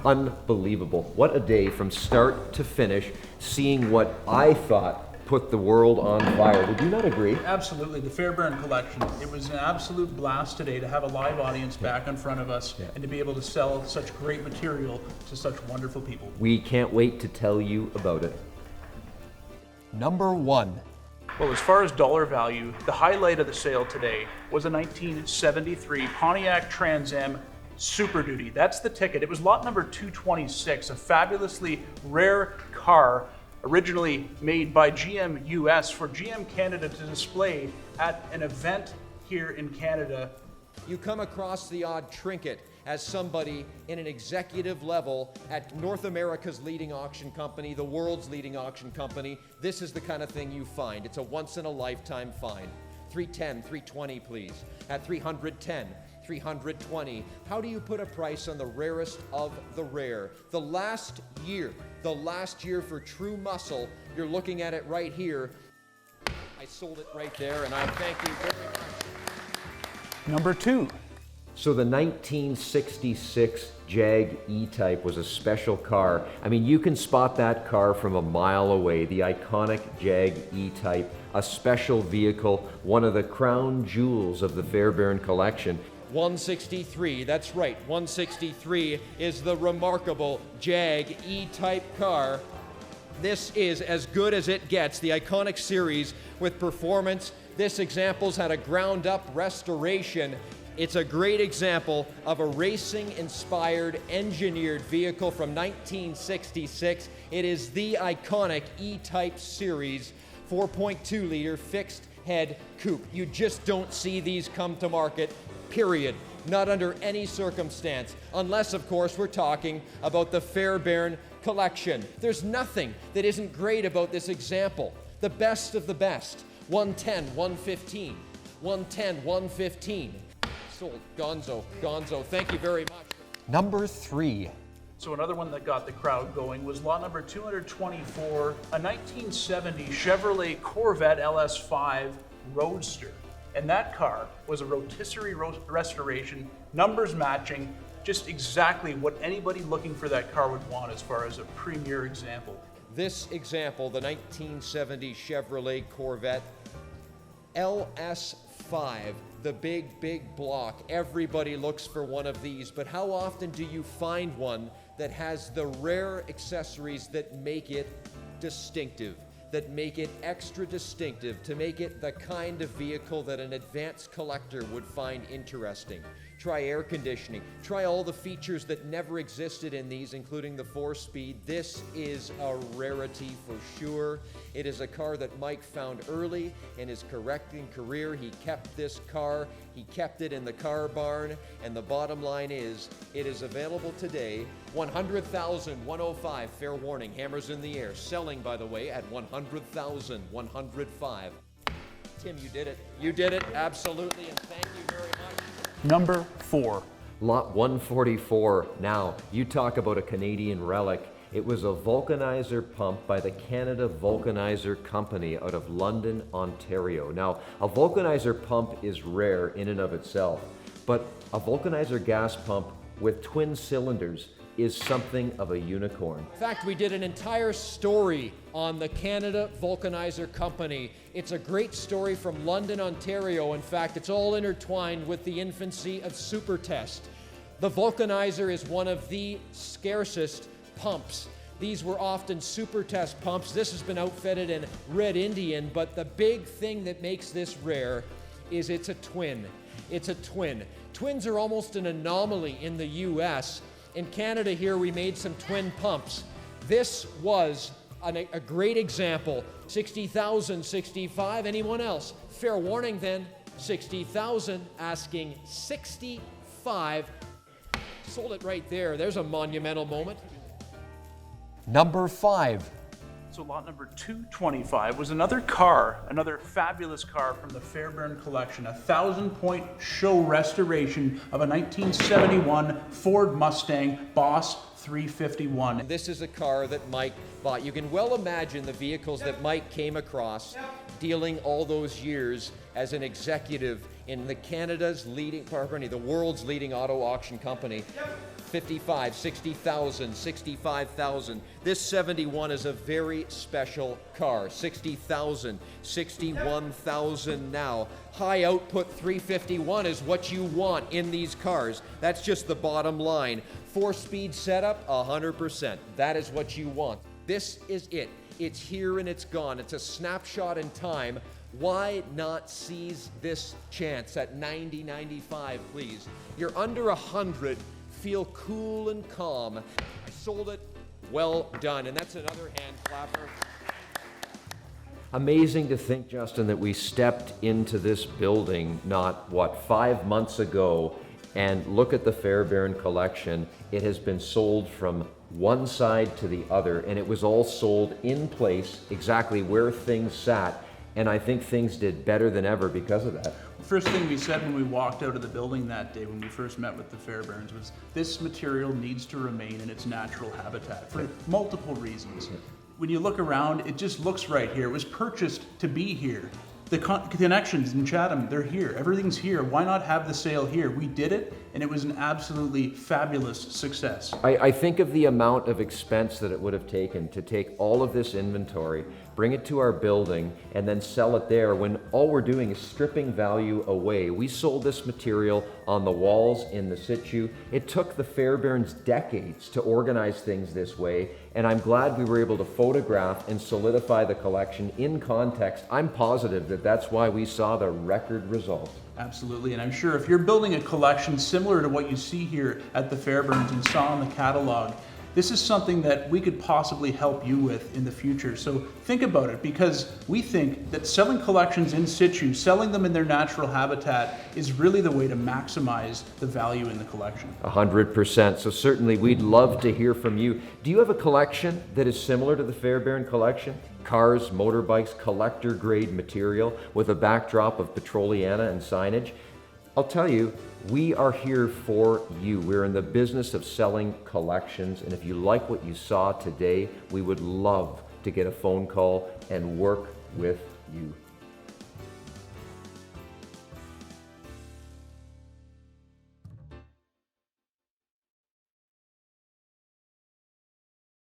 Unbelievable. What a day from start to finish, seeing what I thought put the world on fire. Would you not agree? Absolutely. The Fairbairn collection. It was an absolute blast today to have a live audience back in front of us and to be able to sell such great material to such wonderful people. We can't wait to tell you about it. Number 1. Well, as far as dollar value, the highlight of the sale today was a 1973 Pontiac Trans Am Super Duty. That's the ticket. It was lot number 226, a fabulously rare car originally made by GM US for GM Canada to display at an event here in Canada. You come across the odd trinket as somebody in an executive level at North America's leading auction company, the world's leading auction company. This is the kind of thing you find. It's a once-in-a-lifetime find. 310, 320, please. At 310, 320. How do you put a price on the rarest of the rare? The last year for true muscle, you're looking at it right here. I sold it right there, and I thank you very much. Number 2. So the 1966 Jag E-Type was a special car. I mean, you can spot that car from a mile away. The iconic Jag E-Type, a special vehicle, one of the crown jewels of the Fairbairn collection. 163, that's right, 163 is the remarkable Jag E-Type car. This is as good as it gets, the iconic series with performance. This example's had a ground-up restoration. It's a great example of a racing-inspired, engineered vehicle from 1966. It is the iconic E-Type series, 4.2-liter fixed-head coupe. You just don't see these come to market, period. Not under any circumstance, unless, of course, we're talking about the Fairbairn collection. There's nothing that isn't great about this example. The best of the best. 110, 115. 110, 115. Sold. Gonzo. Thank you very much. Number 3. So another one that got the crowd going was lot number 224, a 1970 Chevrolet Corvette LS5 Roadster. And that car was a rotisserie restoration, numbers matching, just exactly what anybody looking for that car would want as far as a premier example. This example, the 1970 Chevrolet Corvette LS5, the big block. Everybody looks for one of these, but how often do you find one that has the rare accessories that make it distinctive, that make it extra distinctive, to make it the kind of vehicle that an advanced collector would find interesting? Try air conditioning. Try all the features that never existed in these, including the 4-speed. This is a rarity for sure. It is a car that Mike found early in his correcting career. He kept this car. He kept it in the car barn. And the bottom line is, it is available today. 100,000, 105. Fair warning, hammers in the air. Selling, by the way, at 100,000, 105. Tim, you did it. You did it, absolutely, and thank you very much. Number 4. Lot 144. Now, you talk about a Canadian relic. It was a Vulcanizer pump by the Canada Vulcanizer Company out of London, Ontario. Now, a Vulcanizer pump is rare in and of itself, but a Vulcanizer gas pump with twin cylinders is something of a unicorn. In fact, we did an entire story on the Canada Vulcanizer Company. It's a great story from London, Ontario. In fact, it's all intertwined with the infancy of Supertest. The Vulcanizer is one of the scarcest pumps. These were often Supertest pumps. This has been outfitted in Red Indian, but the big thing that makes this rare is it's a twin. It's a twin. Twins are almost an anomaly in the US. In Canada here, we made some twin pumps. This was a great example. 60,000, 65, anyone else? Fair warning then, 60,000, asking 65. Sold it right there. There's a monumental moment. Number 5. So lot number 225 was another car, another fabulous car from the Fairbairn collection, a 1,000-point show restoration of a 1971 Ford Mustang Boss 351. This is a car that Mike bought. You can well imagine the vehicles that Mike came across dealing all those years as an executive in the world's leading auto auction company. 55, 60,000, 65,000. This 71 is a very special car. 60,000, 61,000 now. High output 351 is what you want in these cars. That's just the bottom line. 4-speed setup, 100%. That is what you want. This is it. It's here and it's gone. It's a snapshot in time. Why not seize this chance at 90, 95, please? You're under 100. Feel cool and calm. I sold it. Well done. And that's another hand clapper. Amazing to think, Justin, that we stepped into this building not, 5 months ago, and look at the Fairbairn collection. It has been sold from one side to the other, and it was all sold in place, exactly where things sat. And I think things did better than ever because of that. First thing we said when we walked out of the building that day when we first met with the Fairbairns was this material needs to remain in its natural habitat for multiple reasons. When you look around, it just looks right here. It was purchased to be here. The connections in Chatham, they're here. Everything's here. Why not have the sale here? We did it, and it was an absolutely fabulous success. I think of the amount of expense that it would have taken to take all of this inventory, bring it to our building, and then sell it there when all we're doing is stripping value away. We sold this material on the walls in the situ. It took the Fairbairns decades to organize things this way, and I'm glad we were able to photograph and solidify the collection in context. I'm positive that that's why we saw the record result. Absolutely, and I'm sure if you're building a collection similar to what you see here at the Fairbairns and saw in the catalog, this is something that we could possibly help you with in the future. So think about it, because we think that selling collections in situ, selling them in their natural habitat, is really the way to maximize the value in the collection. 100%. So certainly we'd love to hear from you. Do you have a collection that is similar to the Fairbairn collection? Cars, motorbikes, collector grade material with a backdrop of Petroliana and signage? I'll tell you, we are here for you. We're in the business of selling collections, and if you like what you saw today, we would love to get a phone call and work with you.